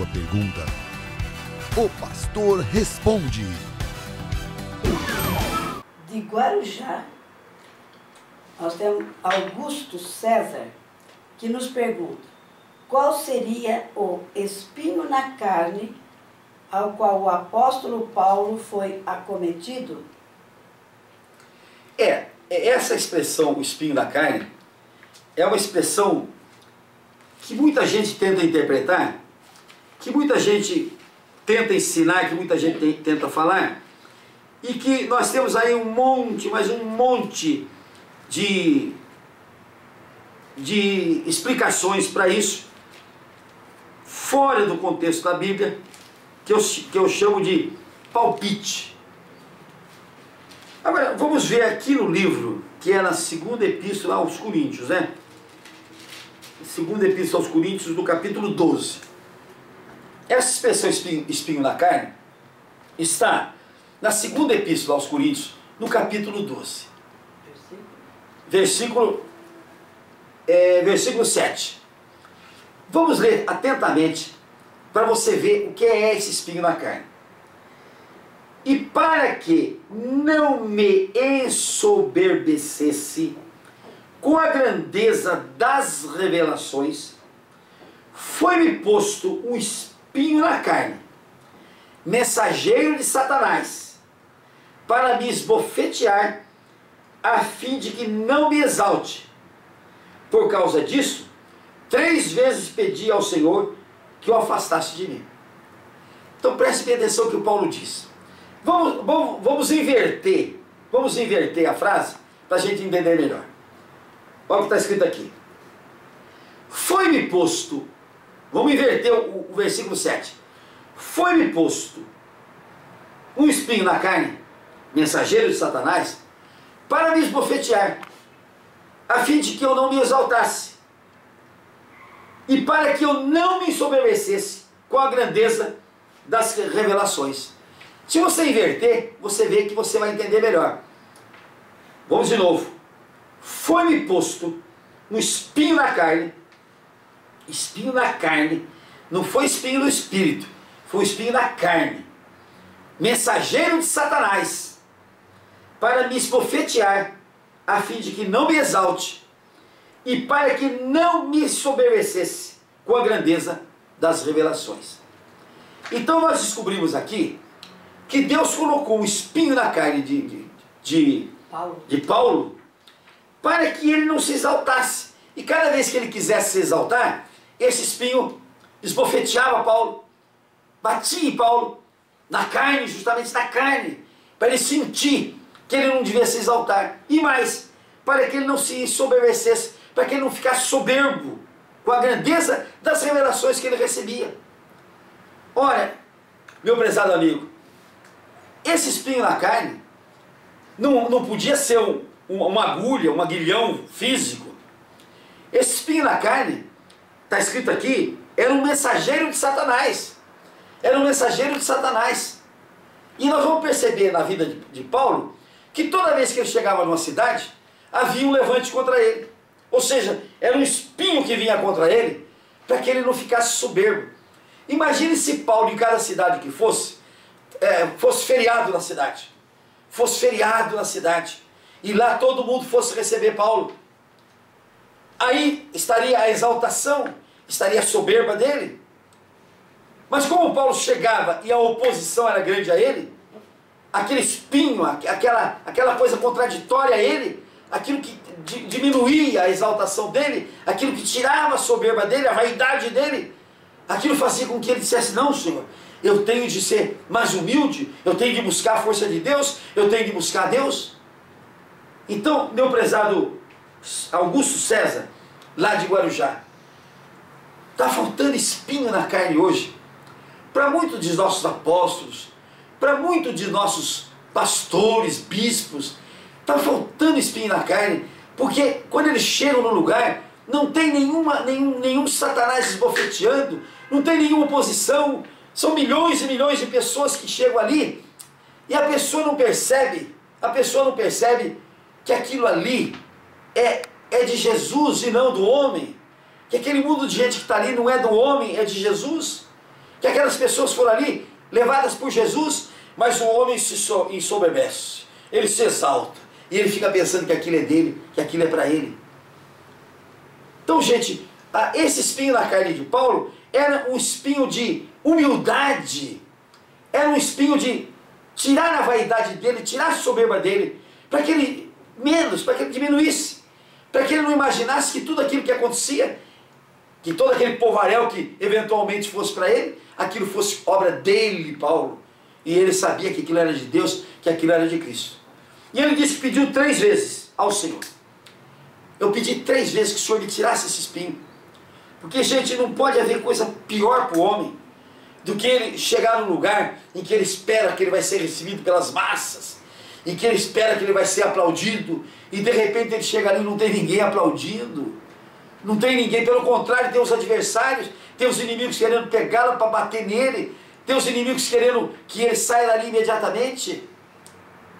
sua pergunta. O pastor responde. De Guarujá, nós temos Augusto César, que nos pergunta: qual seria o espinho na carne ao qual o apóstolo Paulo foi acometido? Essa expressão, o espinho na carne, é uma expressão que muita gente tenta interpretar, que muita gente tenta ensinar, que muita gente tenta falar, e que nós temos aí um monte, mas um monte de explicações para isso, fora do contexto da Bíblia, que eu chamo de palpite. Agora, vamos ver aqui no livro, que é na segunda epístola aos Coríntios, né? Segunda epístola aos Coríntios, no capítulo 12. Essa expressão espinho na carne está na segunda epístola aos Coríntios, no capítulo 12. Versículo 7. Vamos ler atentamente para você ver o que é esse espinho na carne. E para que não me ensoberbecesse com a grandeza das revelações, foi-me posto um espinho na carne, mensageiro de Satanás, para me esbofetear, a fim de que não me exalte. Por causa disso, 3 vezes pedi ao Senhor que o afastasse de mim. Então preste bem atenção no que o Paulo diz. Vamos inverter a frase para a gente entender melhor. Olha o que está escrito aqui. Foi-me posto, vamos inverter o versículo 7. Foi-me posto um espinho na carne, mensageiro de Satanás, para me esbofetear, a fim de que eu não me exaltasse, e para que eu não me ensoberbecesse com a grandeza das revelações. Se você inverter, você vê que você vai entender melhor. Vamos de novo. Foi-me posto um espinho na carne, não foi espinho no espírito, foi um espinho na carne, mensageiro de Satanás, para me esbofetear, a fim de que não me exalte, e para que não me soberbecesse com a grandeza das revelações. Então nós descobrimos aqui que Deus colocou um espinho na carne de Paulo para que ele não se exaltasse. E cada vez que ele quisesse se exaltar, esse espinho esbofeteava Paulo, batia em Paulo, na carne, justamente na carne, para ele sentir que ele não devia se exaltar. E mais, para que ele não se ensoberbecesse, para que ele não ficasse soberbo com a grandeza das revelações que ele recebia. Ora, meu prezado amigo, esse espinho na carne não podia ser uma agulha, um aguilhão físico. Esse espinho na carne, está escrito aqui, era um mensageiro de Satanás. Era um mensageiro de Satanás. E nós vamos perceber na vida de Paulo que toda vez que ele chegava numa cidade, havia um levante contra ele. Ou seja, era um espinho que vinha contra ele, para que ele não ficasse soberbo. Imagine se Paulo, em cada cidade que fosse feriado na cidade. Fosse feriado na cidade. E lá todo mundo fosse receber Paulo. Aí estaria a exaltação, estaria a soberba dele. Mas como Paulo chegava e a oposição era grande a ele, aquele espinho, aquela coisa contraditória a ele, aquilo que diminuía a exaltação dele, aquilo que tirava a soberba dele, a vaidade dele, aquilo fazia com que ele dissesse: não, Senhor, eu tenho de ser mais humilde, eu tenho de buscar a força de Deus, eu tenho de buscar a Deus. Então, meu prezado Augusto César, lá de Guarujá, está faltando espinho na carne hoje, para muitos de nossos apóstolos, para muitos de nossos pastores, bispos, está faltando espinho na carne, porque quando eles chegam no lugar, não tem nenhum Satanás esbofeteando, não tem nenhuma oposição, são milhões e milhões de pessoas que chegam ali, e a pessoa não percebe que aquilo ali é de Jesus e não do homem, que aquele mundo de gente que está ali não é do homem, é de Jesus. que aquelas pessoas foram ali, levadas por Jesus, mas o homem se ensoberbece, ele se exalta, e ele fica pensando que aquilo é dele, que aquilo é para ele. Então, gente, esse espinho na carne de Paulo era um espinho de humildade, era um espinho de tirar a vaidade dele, tirar a soberba dele, para que ele para que ele diminuísse, para que ele não imaginasse que tudo aquilo que acontecia, que todo aquele povaréu que eventualmente fosse para ele, aquilo fosse obra dele, Paulo. E ele sabia que aquilo era de Deus, que aquilo era de Cristo. E ele disse que pediu 3 vezes ao Senhor. Eu pedi 3 vezes que o Senhor me tirasse esse espinho. Porque, gente, não pode haver coisa pior para o homem do que ele chegar num lugar em que ele espera que ele vai ser recebido pelas massas, em que ele espera que ele vai ser aplaudido, e de repente ele chega ali e não tem ninguém aplaudindo, não tem ninguém, pelo contrário, tem os adversários, tem os inimigos querendo pegá-lo para bater nele, tem os inimigos querendo que ele saia dali imediatamente.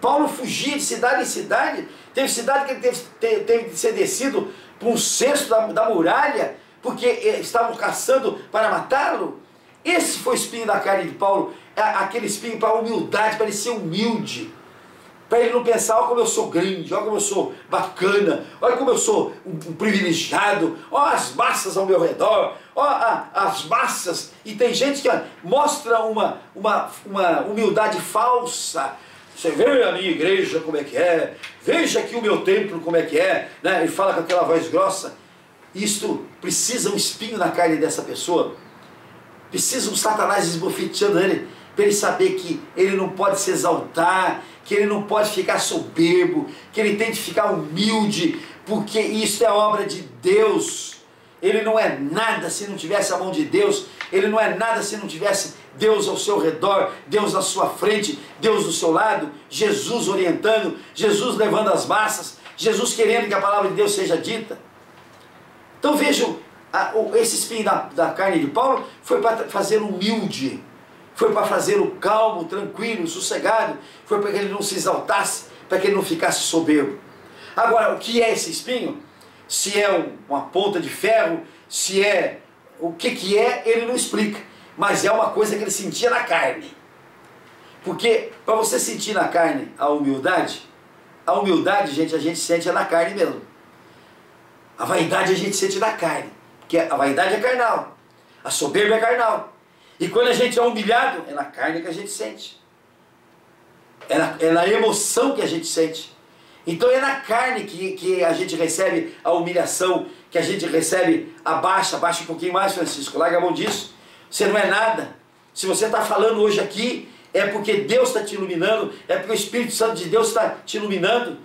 Paulo fugia de cidade em cidade, teve cidade que ele teve de ser descido por um cesto da muralha, porque estavam caçando para matá-lo. Esse foi o espinho da carne de Paulo, aquele espinho para a humildade, para ele ser humilde, para ele não pensar, olha como eu sou grande, olha como eu sou bacana, olha como eu sou um privilegiado, olha as massas ao meu redor, olha as massas. E tem gente que mostra uma humildade falsa. Você vê a minha igreja como é que é, veja aqui o meu templo como é que é, né? Ele fala com aquela voz grossa. Isto precisa um espinho na carne dessa pessoa, precisa um Satanás esbofeteando ele, para ele saber que ele não pode se exaltar, que ele não pode ficar soberbo, que ele tem de ficar humilde, porque isso é obra de Deus. Ele não é nada se não tivesse a mão de Deus, ele não é nada se não tivesse Deus ao seu redor, Deus à sua frente, Deus do seu lado, Jesus orientando, Jesus levando as massas, Jesus querendo que a palavra de Deus seja dita. Então vejam, esse espinho da carne de Paulo foi para fazer humilde, foi para fazer o calmo, tranquilo, sossegado, foi para que ele não se exaltasse, para que ele não ficasse soberbo. Agora, o que é esse espinho? Se é uma ponta de ferro, se é o que é, ele não explica, mas é uma coisa que ele sentia na carne. Porque para você sentir na carne a humildade, gente, a gente sente na carne mesmo. A vaidade a gente sente na carne, porque a vaidade é carnal, a soberba é carnal. E quando a gente é humilhado, é na carne que a gente sente. É na emoção que a gente sente. Então é na carne que a gente recebe a humilhação, que a gente recebe abaixa um pouquinho mais, Francisco, larga a mão disso. Você não é nada. Se você está falando hoje aqui, é porque Deus está te iluminando, é porque o Espírito Santo de Deus está te iluminando.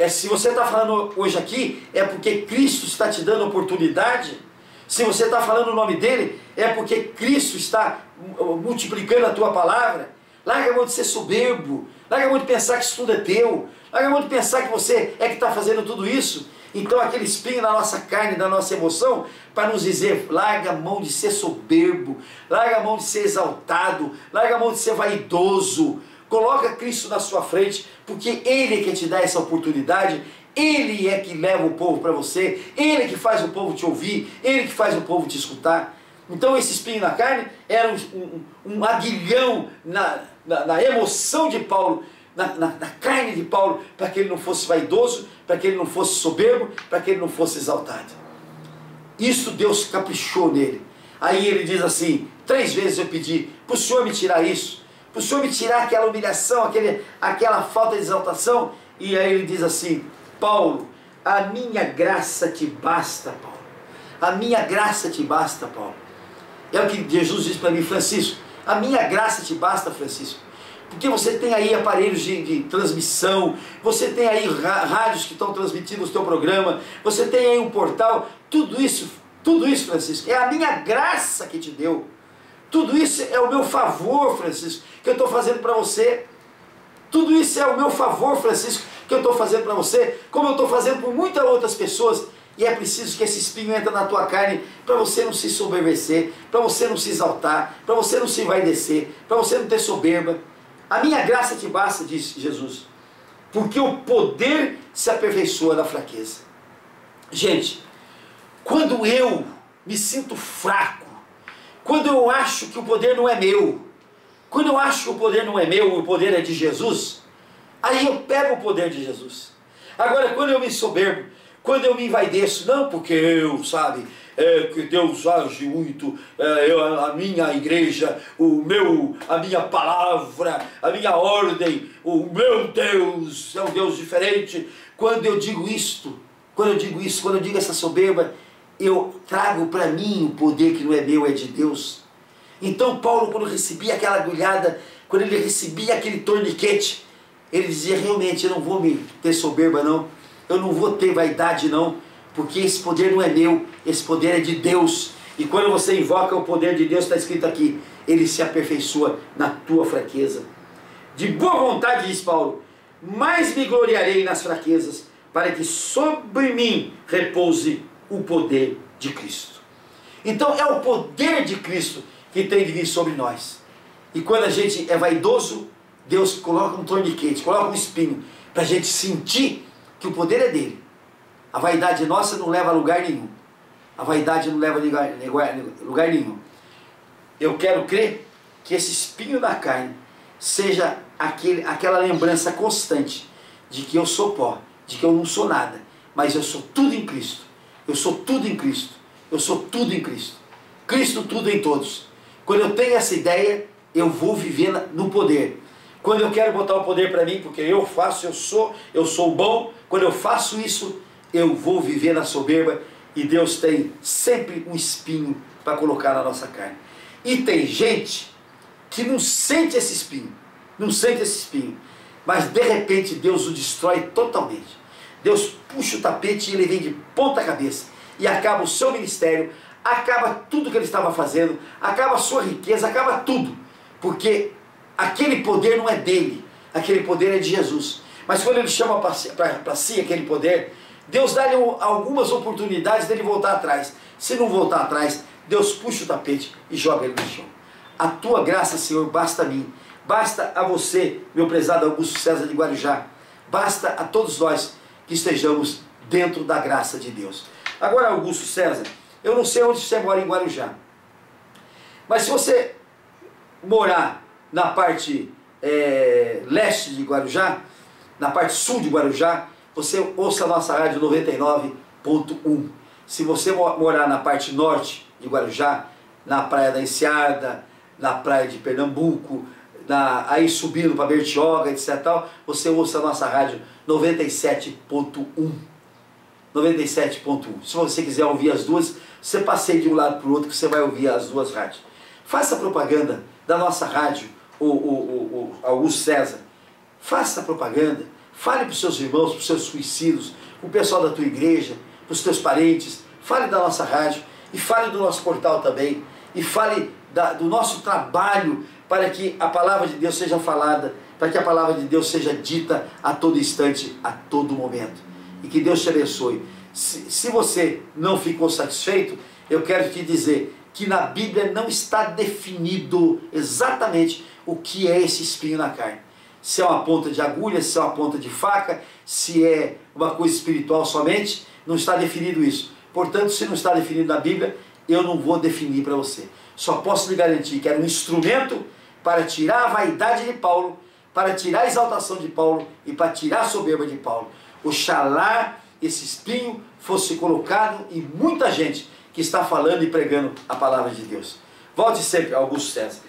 Se você está falando hoje aqui, é porque Cristo está te dando oportunidade. Se você está falando o nome dele, é porque Cristo está multiplicando a tua palavra. Larga a mão de ser soberbo, larga a mão de pensar que isso tudo é teu, larga a mão de pensar que você é que está fazendo tudo isso. Então aquele espinho na nossa carne, na nossa emoção, para nos dizer, larga a mão de ser soberbo, larga a mão de ser exaltado, larga a mão de ser vaidoso, coloca Cristo na sua frente, porque Ele é que te dá essa oportunidade, Ele é que leva o povo para você, Ele é que faz o povo te ouvir, Ele que faz o povo te escutar. Então esse espinho na carne era um aguilhão na emoção de Paulo, na carne de Paulo, para que ele não fosse vaidoso, para que ele não fosse soberbo, para que ele não fosse exaltado. Isso Deus caprichou nele. Aí ele diz assim, 3 vezes eu pedi para o Senhor me tirar isso, para o Senhor me tirar aquela humilhação, aquela falta de exaltação. E aí ele diz assim, Paulo, a minha graça te basta, Paulo. A minha graça te basta, Paulo. É o que Jesus diz para mim, Francisco, a minha graça te basta, Francisco. Porque você tem aí aparelhos de transmissão, você tem aí rádios que estão transmitindo o seu programa, você tem aí um portal, tudo isso, Francisco, é a minha graça que te deu. Tudo isso é o meu favor, Francisco, que eu estou fazendo para você. Tudo isso é o meu favor, Francisco, que eu estou fazendo para você, como eu estou fazendo por muitas outras pessoas. E é preciso que esse espinho entre na tua carne para você não se soberbecer, para você não se exaltar, para você não se envaidecer, para você não ter soberba. A minha graça te basta, disse Jesus, porque o poder se aperfeiçoa na fraqueza. Gente, quando eu me sinto fraco, quando eu acho que o poder não é meu, quando eu acho que o poder não é meu, o poder é de Jesus, aí eu pego o poder de Jesus. Agora, quando eu me soberbo, quando eu me envaideço, não porque eu, sabe, que Deus age muito, a minha igreja, a minha palavra, a minha ordem, o meu Deus é um Deus diferente. Quando eu digo isto, quando eu digo essa soberba, eu trago para mim o poder que não é meu, é de Deus. Então Paulo, quando recebia aquela agulhada, quando ele recebia aquele torniquete, ele dizia, realmente, eu não vou me ter soberba não, eu não vou ter vaidade não, porque esse poder não é meu, esse poder é de Deus. E quando você invoca o poder de Deus, está escrito aqui, ele se aperfeiçoa na tua fraqueza. De boa vontade, diz Paulo, mais me gloriarei nas fraquezas, para que sobre mim repouse o poder de Cristo. Então é o poder de Cristo que tem de vir sobre nós. E quando a gente é vaidoso, Deus coloca um torniquete, coloca um espinho, para a gente sentir que o poder é dele. A vaidade nossa não leva a lugar nenhum. A vaidade não leva a lugar nenhum. Eu quero crer que esse espinho da carne seja aquela lembrança constante de que eu sou pó, de que eu não sou nada, mas eu sou tudo em Cristo. Eu sou tudo em Cristo. Eu sou tudo em Cristo. Cristo tudo em todos. Quando eu tenho essa ideia, eu vou viver no poder. Quando eu quero botar o poder para mim, porque eu faço, eu sou bom, quando eu faço isso, eu vou viver na soberba, e Deus tem sempre um espinho para colocar na nossa carne. E tem gente que não sente esse espinho, mas de repente Deus o destrói totalmente. Deus puxa o tapete e ele vem de ponta cabeça, e acaba o seu ministério, acaba tudo que ele estava fazendo, acaba a sua riqueza, acaba tudo, porque aquele poder não é dele, aquele poder é de Jesus. Mas quando ele chama para si aquele poder, Deus dá-lhe algumas oportunidades dele voltar atrás. Se não voltar atrás, Deus puxa o tapete e joga ele no chão. A tua graça, Senhor, basta a mim, basta a você, meu prezado Augusto César de Guarujá, basta a todos nós que estejamos dentro da graça de Deus. Agora, Augusto César, eu não sei onde você mora em Guarujá, mas se você morar na parte leste de Guarujá, na parte sul de Guarujá, você ouça a nossa rádio 99.1. Se você morar na parte norte de Guarujá, na Praia da Enseada, na Praia de Pernambuco, aí subindo para Bertioga, etc. Você ouça a nossa rádio 97.1. 97.1. Se você quiser ouvir as duas, você passeie de um lado para o outro que você vai ouvir as duas rádios. Faça propaganda da nossa rádio, o Augusto César. Faça propaganda. Fale para os seus irmãos, para os seus conhecidos, para o pessoal da tua igreja, para os teus parentes. Fale da nossa rádio e fale do nosso portal também. E fale do nosso trabalho para que a palavra de Deus seja falada, para que a palavra de Deus seja dita a todo instante, a todo momento. E que Deus te abençoe. Se você não ficou satisfeito, eu quero te dizer que na Bíblia não está definido exatamente o que é esse espinho na carne. Se é uma ponta de agulha, se é uma ponta de faca, se é uma coisa espiritual somente, não está definido isso. Portanto, se não está definido na Bíblia, eu não vou definir para você. Só posso lhe garantir que era um instrumento para tirar a vaidade de Paulo, para tirar a exaltação de Paulo e para tirar a soberba de Paulo. Oxalá esse espinho fosse colocado em muita gente que está falando e pregando a palavra de Deus. Volte sempre, Augusto César.